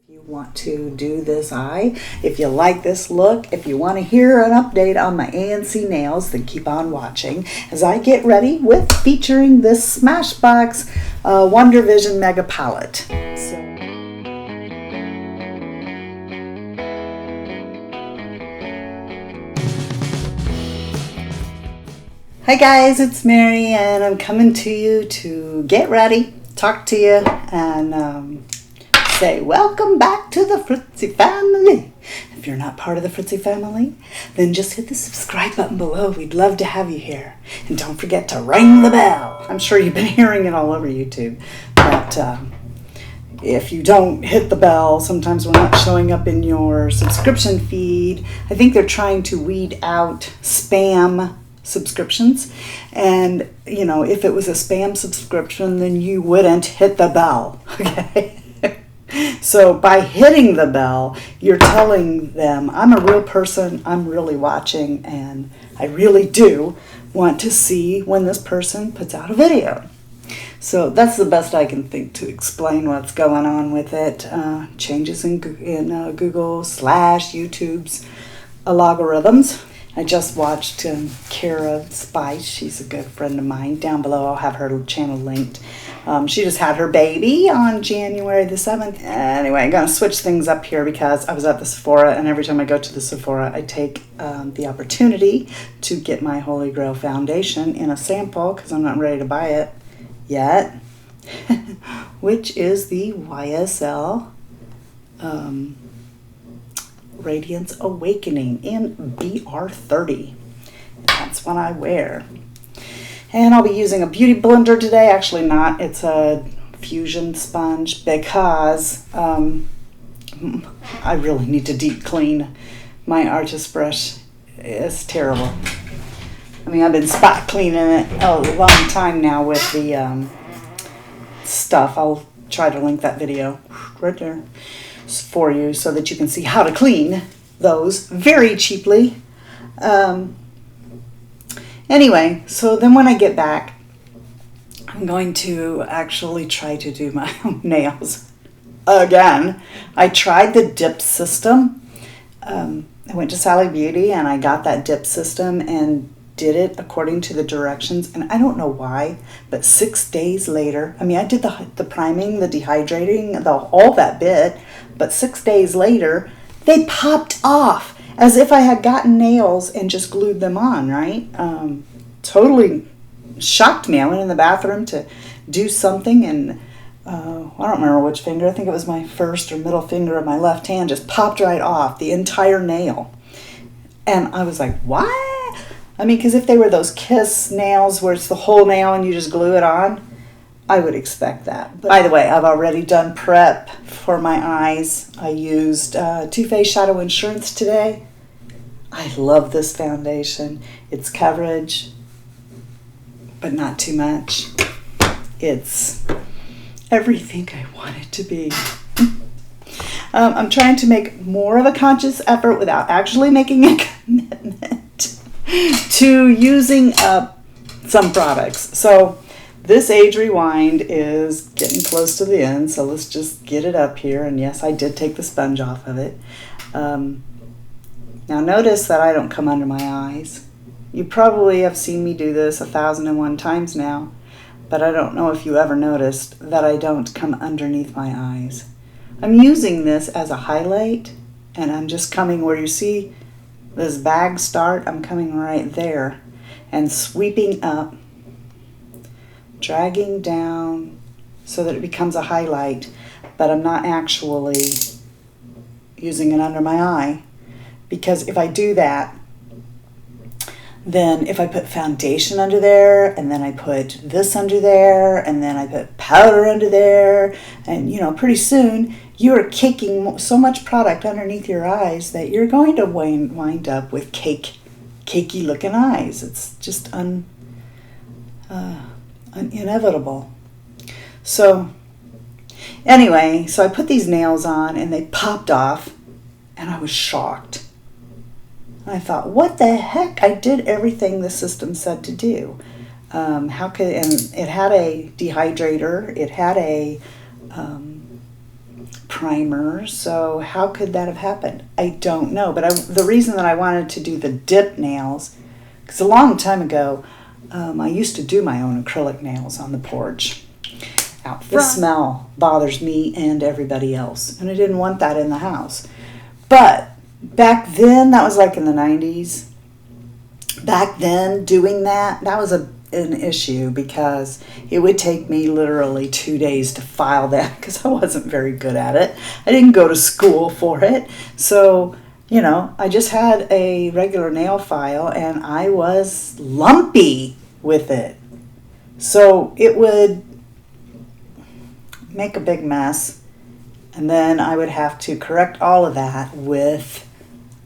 You want to do this eye, if you like this look, if you want to hear an update on my ANC nails, then keep on watching as I get ready with featuring this Smashbox Wondervision Mega Palette. Hi guys, it's Mary and I'm coming to you to get ready, talk to you, and say welcome back to the Fritzy family. If you're not part of the Fritzy family, then just hit the subscribe button below. We'd love to have you here. And don't forget to ring the bell. I'm sure you've been hearing it all over YouTube. But if you don't hit the bell, sometimes we're not showing up in your subscription feed. I think they're trying to weed out spam subscriptions. And, you know, if it was a spam subscription, then you wouldn't hit the bell. Okay? So by hitting the bell, you're telling them, I'm a real person, I'm really watching, and I really do want to see when this person puts out a video. So that's the best I can think to explain what's going on with it. Changes in Google / YouTube's algorithms. I just watched Kara Spice. She's a good friend of mine. Down below, I'll have her channel linked. She just had her baby on January the 7th. Anyway, I'm going to switch things up here because I was at the Sephora, and every time I go to the Sephora, I take the opportunity to get my Holy Grail foundation in a sample because I'm not ready to buy it yet, which is the YSL Radiance Awakening in BR30. That's what I wear. And I'll be using a beauty blender today. Actually not. It's a fusion sponge because I really need to deep clean. My artist brush is terrible. I mean, I've been spot cleaning it a long time now with the stuff. I'll try to link that video right there for you so that you can see how to clean those very cheaply. Anyway, so then when I get back, I'm going to actually try to do my own nails again. I tried the dip system. I went to Sally Beauty and I got that dip system and did it according to the directions. And I don't know why, but 6 days later, I mean, I did the priming, the dehydrating, all that bit, but 6 days later, they popped off. As if I had gotten nails and just glued them on, right? Totally shocked me. I went in the bathroom to do something and I don't remember which finger. I think it was my first or middle finger of my left hand just popped right off, the entire nail. And I was like, what? I mean, because if they were those Kiss nails where it's the whole nail and you just glue it on, I would expect that. But by the way, I've already done prep for my eyes. I used Too Faced Shadow Insurance today. I love this foundation. It's coverage, but not too much. It's everything I want it to be. I'm trying to make more of a conscious effort without actually making a commitment to using up some products. So this Age Rewind is getting close to the end, so let's just get it up here. And yes, I did take the sponge off of it. Now notice that I don't come under my eyes. You probably have seen me do this 1,001 times now, but I don't know if you ever noticed that I don't come underneath my eyes. I'm using this as a highlight, and I'm just coming where you see this bag start, I'm coming right there and sweeping up, dragging down so that it becomes a highlight, but I'm not actually using it under my eye, because if I do that, then if I put foundation under there, and then I put this under there, and then I put powder under there, and you know, pretty soon you are caking so much product underneath your eyes that you're going to wind up with cakey looking eyes. It's just inevitable. So anyway, so I put these nails on and they popped off and I was shocked. I thought, what the heck? I did everything the system said to do. And it had a dehydrator, it had a primer, so how could that have happened? I don't know, but the reason that I wanted to do the dip nails, because a long time ago, I used to do my own acrylic nails on the porch out front. The smell bothers me and everybody else, and I didn't want that in the house. But back then, that was like in the 90s, back then doing that was an issue because it would take me literally 2 days to file that because I wasn't very good at it. I didn't go to school for it. So, you know, I just had a regular nail file and I was lumpy with it. So it would make a big mess. And then I would have to correct all of that with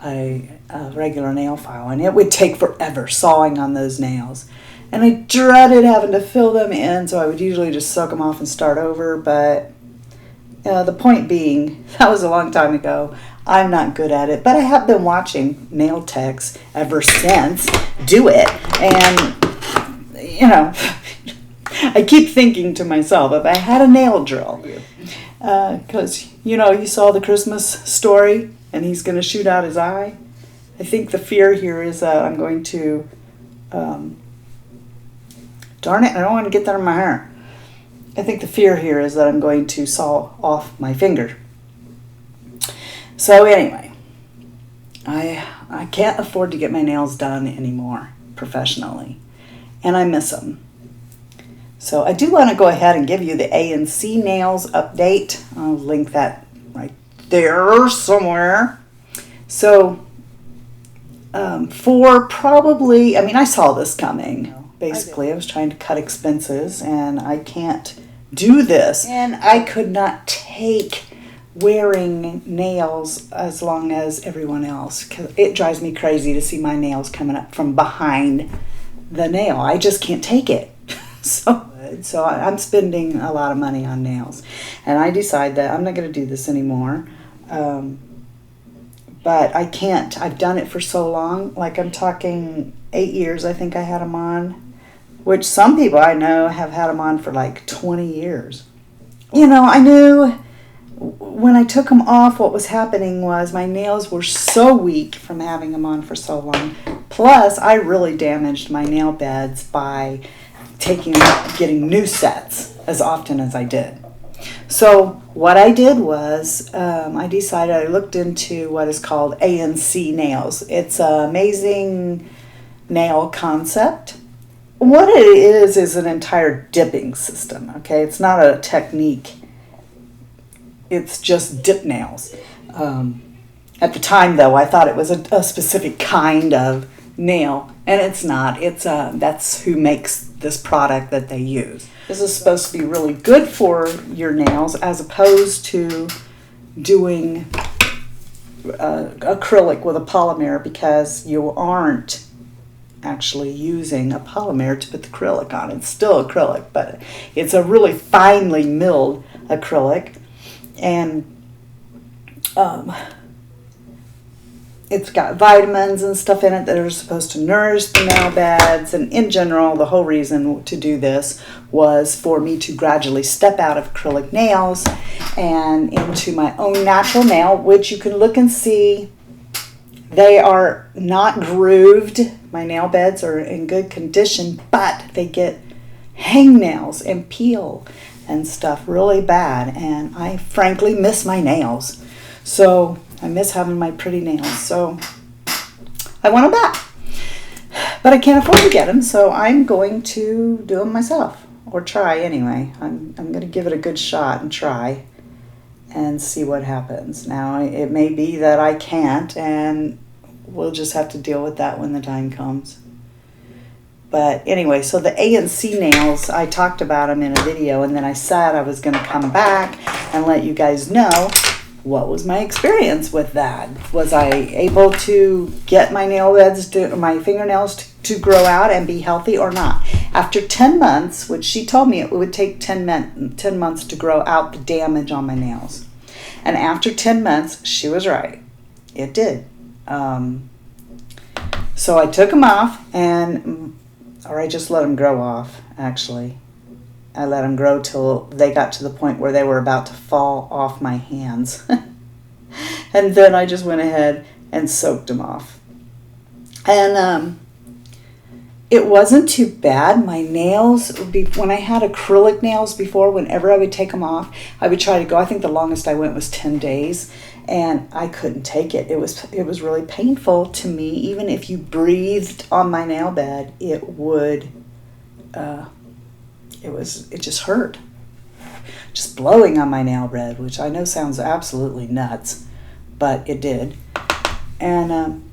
a regular nail file. And it would take forever sawing on those nails. And I dreaded having to fill them in, so I would usually just suck them off and start over. But the point being, that was a long time ago. I'm not good at it. But I have been watching nail techs ever since do it. And, you know, I keep thinking to myself, if I had a nail drill, because, you know, you saw the Christmas Story, and he's going to shoot out his eye. I think the fear here is that I'm going to... darn it, I don't want to get that in my hair. I think the fear here is that I'm going to saw off my finger. So anyway, I can't afford to get my nails done anymore professionally. And I miss them. So I do want to go ahead and give you the A&C nails update. I'll link that right there somewhere. So for probably, I mean, I saw this coming. Basically, I was trying to cut expenses, and I can't do this. And I could not take wearing nails as long as everyone else, because it drives me crazy to see my nails coming up from behind the nail. I just can't take it. So I'm spending a lot of money on nails. And I decide that I'm not going to do this anymore. But I can't. I've done it for so long. Like, I'm talking 8 years, I think I had them on. Which some people I know have had them on for like 20 years. You know, I knew when I took them off, what was happening was my nails were so weak from having them on for so long. Plus, I really damaged my nail beds by getting new sets as often as I did. So what I did was I decided, I looked into what is called A&C nails. It's an amazing nail concept. What it is an entire dipping system, okay? It's not a technique. It's just dip nails. At the time, though, I thought it was a specific kind of nail, and it's not. It's that's who makes this product that they use. This is supposed to be really good for your nails as opposed to doing acrylic with a polymer, because you aren't actually using a polymer to put the acrylic on. It's still acrylic, but it's a really finely milled acrylic, and it's got vitamins and stuff in it that are supposed to nourish the nail beds. And in general, the whole reason to do this was for me to gradually step out of acrylic nails and into my own natural nail, which you can look and see. They are not grooved. My nail beds are in good condition, but they get hangnails and peel and stuff really bad. And I frankly miss my nails. So I miss having my pretty nails. So I want them back. But I can't afford to get them, so I'm going to do them myself. Or try anyway. I'm going to give it a good shot and try and see what happens. Now, it may be that I can't, and we'll just have to deal with that when the time comes. But anyway, so the A&C nails, I talked about them in a video, and then I said I was going to come back and let you guys know what was my experience with that. Was I able to get my nail beds, my fingernails to grow out and be healthy or not? After 10 months, which she told me it would take 10 months to grow out the damage on my nails. And after 10 months, she was right. It did. So I took them off, or I just let them grow off, actually. I let them grow till they got to the point where they were about to fall off my hands. And then I just went ahead and soaked them off. And it wasn't too bad. My nails, when I had acrylic nails before, whenever I would take them off, I would try to go. I think the longest I went was 10 days, and I couldn't take it. It was really painful to me. Even if you breathed on my nail bed, it just hurt. Just blowing on my nail bed, which I know sounds absolutely nuts, but it did. And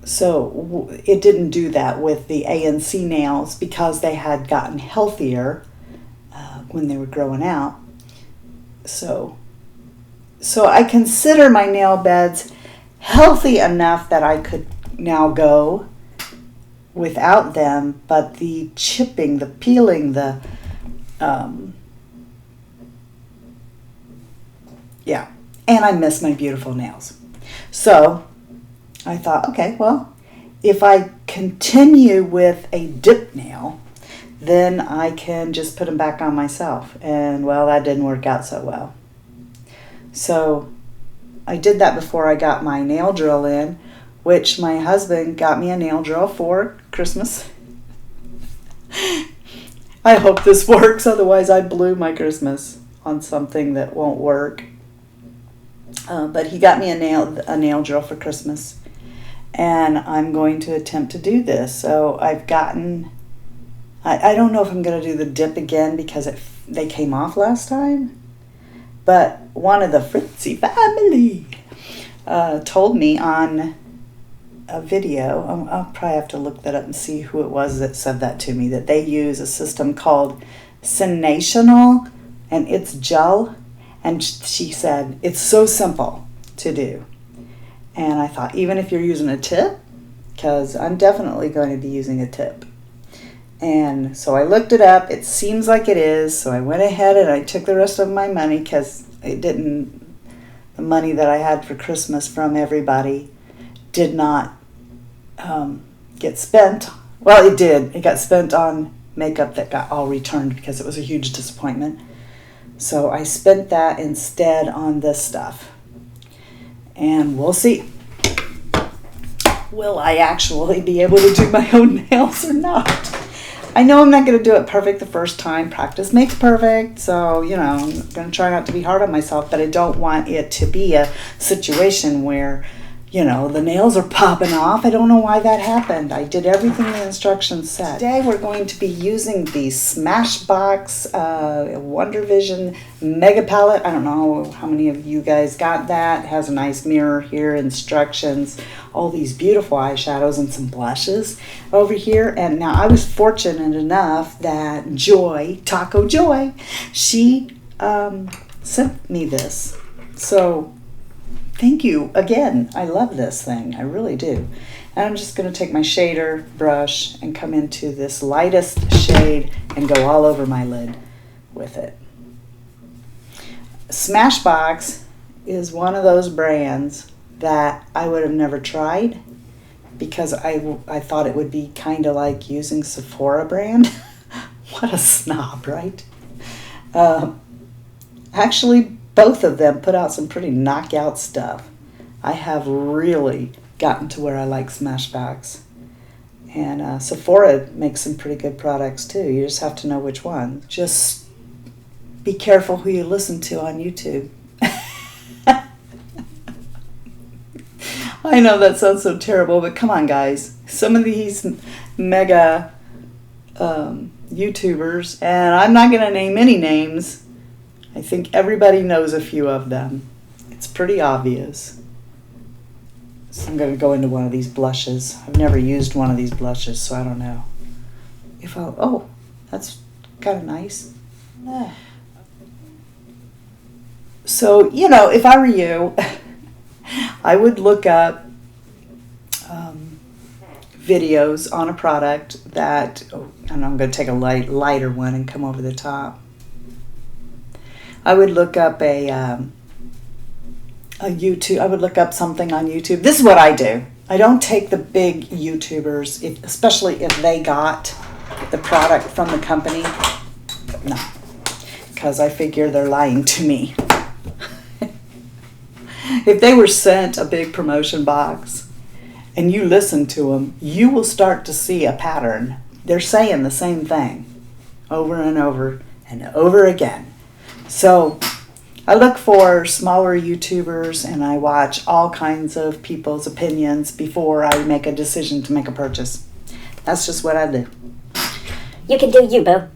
so it didn't do that with the ANC nails because they had gotten healthier when they were growing out. So I consider my nail beds healthy enough that I could now go without them, but the chipping, the peeling, and I miss my beautiful nails. So I thought, okay, well, if I continue with a dip nail, then I can just put them back on myself. And, well, that didn't work out so well. So I did that before I got my nail drill in, which my husband got me a nail drill for Christmas. I hope this works, otherwise I blew my Christmas on something that won't work. But he got me a nail drill for Christmas, and I'm going to attempt to do this. So I've gotten, I don't know if I'm going to do the dip again because they came off last time, but one of the Fritzy family told me on a video, I'll probably have to look that up and see who it was that said that to me, that they use a system called SNAIL, and it's gel. And she said, it's so simple to do. And I thought, even if you're using a tip, because I'm definitely going to be using a tip. And so I looked it up. It seems like it is. So I went ahead and I took the rest of my money because the money that I had for Christmas from everybody did not get spent. Well, it did. It got spent on makeup that got all returned because it was a huge disappointment. So I spent that instead on this stuff. And we'll see. Will I actually be able to do my own nails or not? I know I'm not going to do it perfect the first time. Practice makes perfect. So, I'm going to try not to be hard on myself. But I don't want it to be a situation where, the nails are popping off. I don't know why that happened. I did everything the instructions said. Today we're going to be using the Smashbox Wondervision Mega Palette. I don't know how many of you guys got that. It has a nice mirror here, instructions, all these beautiful eyeshadows and some blushes over here. And now I was fortunate enough that Taco Joy, she sent me this. So thank you again. I love this thing. I really do. And I'm just going to take my shader brush and come into this lightest shade and go all over my lid with it. Smashbox is one of those brands that I would have never tried because I thought it would be kind of like using Sephora brand. What a snob, right? Actually, both of them put out some pretty knockout stuff. I have really gotten to where I like Smashbox. And Sephora makes some pretty good products too. You just have to know which one. Just be careful who you listen to on YouTube. I know that sounds so terrible, but come on, guys. Some of these mega YouTubers, and I'm not going to name any names, I think everybody knows a few of them. It's pretty obvious. So I'm going to go into one of these blushes. I've never used one of these blushes, so I don't know. Oh, that's kind of nice. So, if I were you, I would look up videos on a product that, and I'm going to take a lighter one and come over the top. I would look up a YouTube. I would look up something on YouTube. This is what I do. I don't take the big YouTubers, especially if they got the product from the company. No, because I figure they're lying to me. If they were sent a big promotion box and you listen to them, you will start to see a pattern. They're saying the same thing over and over and over again. So I look for smaller YouTubers and I watch all kinds of people's opinions before I make a decision to make a purchase. That's just what I do. You can do you, boo.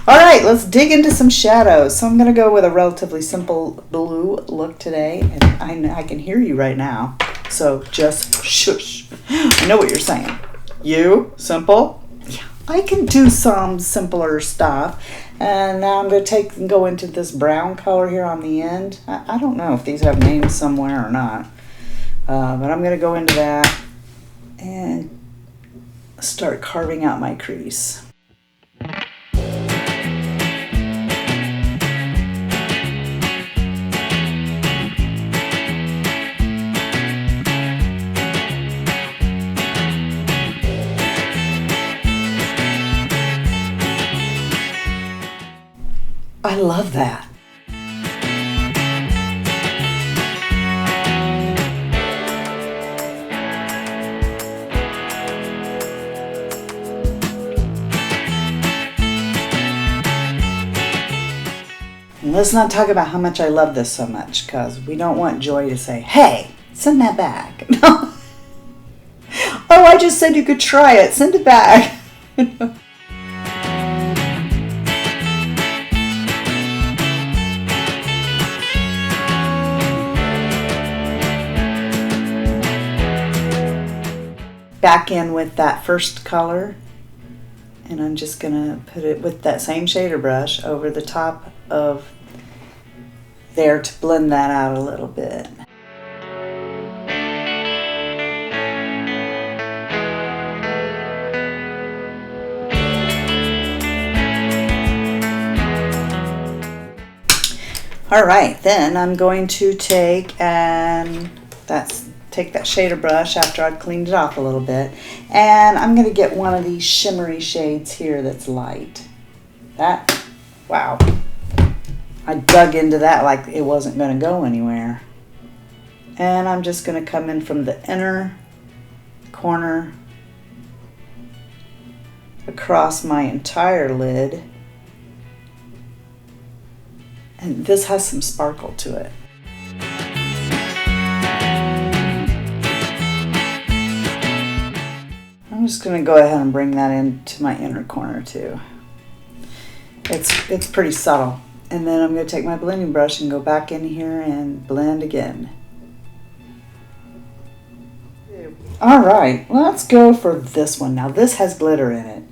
All right, let's dig into some shadows. So I'm going to go with a relatively simple blue look today. And I can hear you right now. So just shush. I know what you're saying. You? Simple? Yeah, I can do some simpler stuff. And now I'm going to go into this brown color here on the end. I don't know if these have names somewhere or not. But I'm going to go into that and start carving out my crease. I love that. And let's not talk about how much I love this so much, because we don't want Joy to say, hey, send that back. No. Oh, I just said you could try it. Send it back. Back in with that first color, and I'm just gonna put it with that same shader brush over the top of there to blend that out a little bit. All right, then I'm going to take that shader brush after I've cleaned it off a little bit, and I'm going to get one of these shimmery shades here that's light. Wow. I dug into that like it wasn't going to go anywhere. And I'm just going to come in from the inner corner across my entire lid. And this has some sparkle to it. I'm just going to go ahead and bring that into my inner corner too. It's pretty subtle. And then I'm going to take my blending brush and go back in here and blend again. All right, let's go for this one. Now this has glitter in it,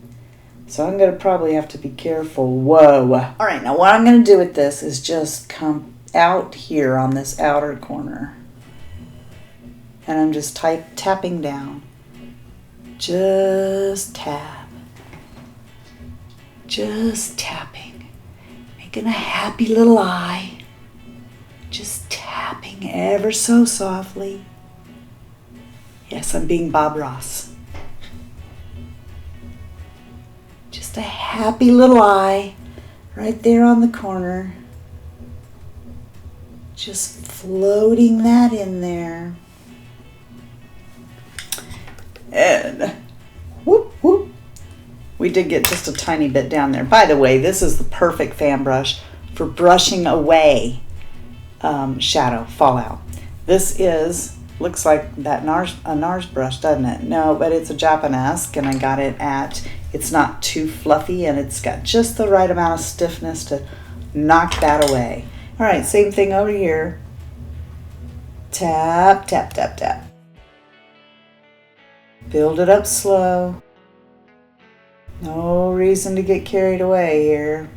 so I'm going to probably have to be careful. Whoa. All right, now what I'm going to do with this is just come out here on this outer corner. And I'm just tapping down. Just tap. Just tapping. Making a happy little eye. Just tapping ever so softly. Yes, I'm being Bob Ross. Just a happy little eye right there on the corner. Just floating that in there. And whoop, whoop. We did get just a tiny bit down there. By the way, this is the perfect fan brush for brushing away shadow fallout. This looks like that Nars brush, doesn't it? No, but it's a Japanesque, and I got it it's not too fluffy, and it's got just the right amount of stiffness to knock that away. All right, same thing over here. Tap, tap, tap, tap. Build it up slow. No reason to get carried away here.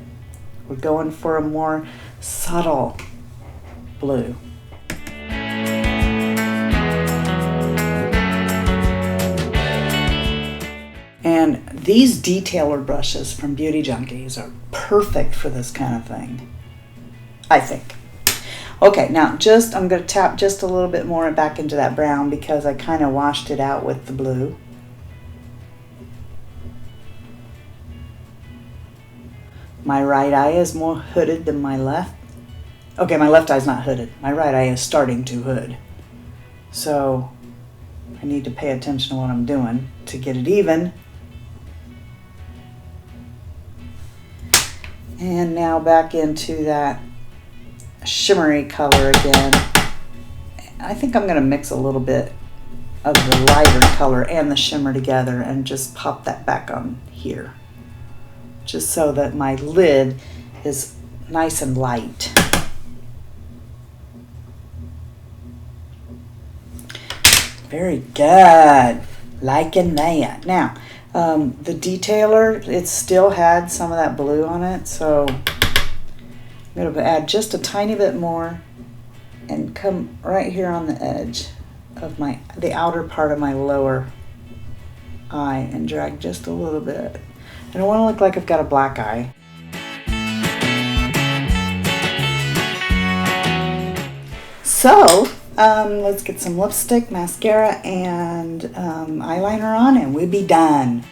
We're going for a more subtle blue. And these detailer brushes from Beauty Junkies are perfect for this kind of thing, I think. Okay, now I'm going to tap just a little bit more back into that brown because I kind of washed it out with the blue. My right eye is more hooded than my left. Okay, my left eye's not hooded. My right eye is starting to hood. So I need to pay attention to what I'm doing to get it even. And now back into that shimmery color again. I think I'm going to mix a little bit of the lighter color and the shimmer together and just pop that back on here. Just so that my lid is nice and light. Very good. Liking that. Now, the detailer, it still had some of that blue on it, so I'm going to add just a tiny bit more and come right here on the edge of the outer part of my lower eye and drag just a little bit. I don't want to look like I've got a black eye. So, let's get some lipstick, mascara, and eyeliner on, and we'll be done.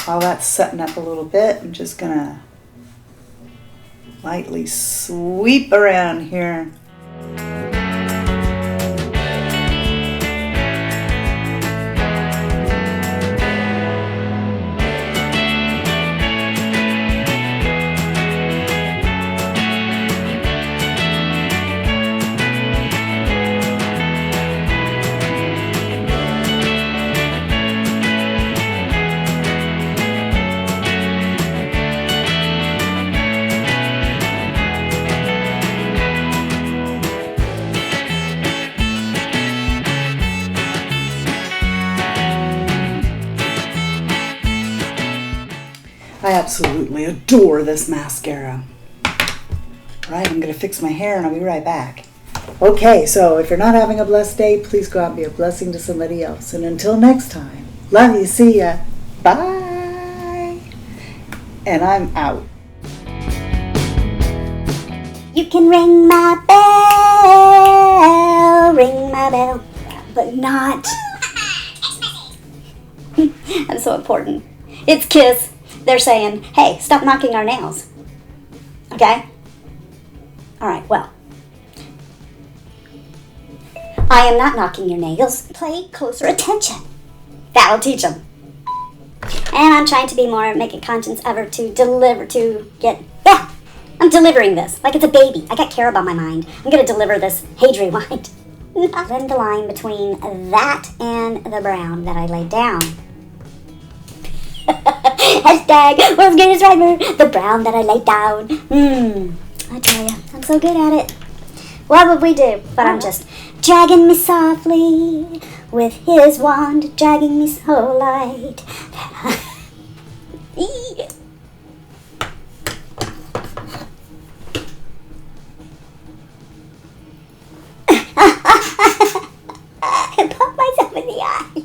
While that's setting up a little bit, I'm just gonna lightly sweep around here. I absolutely adore this mascara. Right, I'm going to fix my hair and I'll be right back. Okay, so if you're not having a blessed day, please go out and be a blessing to somebody else. And until next time, love you, see ya, bye. And I'm out. You can ring my bell, but not. I'm so important. It's Kiss. They're saying, hey, stop knocking our nails. Okay? Alright, well. I am not knocking your nails. Pay closer attention. That'll teach them. And I'm trying to be more, make a conscious effort to deliver, I'm delivering this like it's a baby. I got carob on my mind. I'm going to deliver this Age Rewind. Blend the line between that and the brown that I laid down. Hashtag world's greatest rhymer, the brown that I laid down. I tell ya, I'm so good at it. What would we do? But I'm just dragging me softly with his wand, dragging me so light. I put myself in the eye.